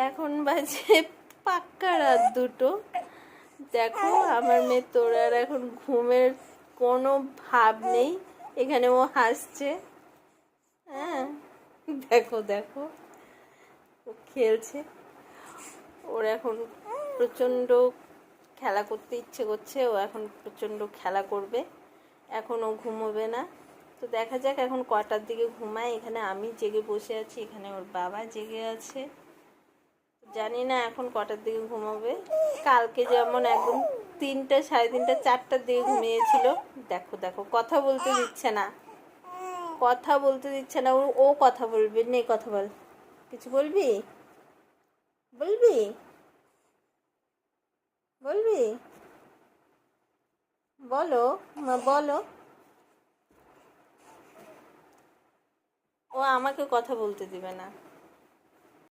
এখন বাজে পাক্কা রাত 2টো। দেখো আমার মেয়ে তোর আর এখন ঘুমের কোনো ভাব নেই। এখানে ও হাসছে। হ্যাঁ, দেখো দেখো ও খেলছে। ওর এখন প্রচণ্ড খেলা করতে ইচ্ছে করছে। ও এখন প্রচণ্ড খেলা করবে। এখন ও ঘুমোবে না। তো দেখা যাক এখন কটার দিকে ঘুমায়। এখানে আমি জেগে বসে আছি, এখানে ওর বাবা জেগে আছে। জানি না এখন কটার দিকে ঘুমাবে। কালকে যেমন একদম 3টা, 3:30, 4টার দিকে ঘুমিয়েছিল। দেখো দেখো কথা বলতে দিচ্ছে না, কথা বলতে দিচ্ছে না। ও কথা বলবে, নে কথা বল। কিছু বলবি? বলবি? বলবি? বলো মা, বলো। ও আমাকে কথা বলতে দিবে না।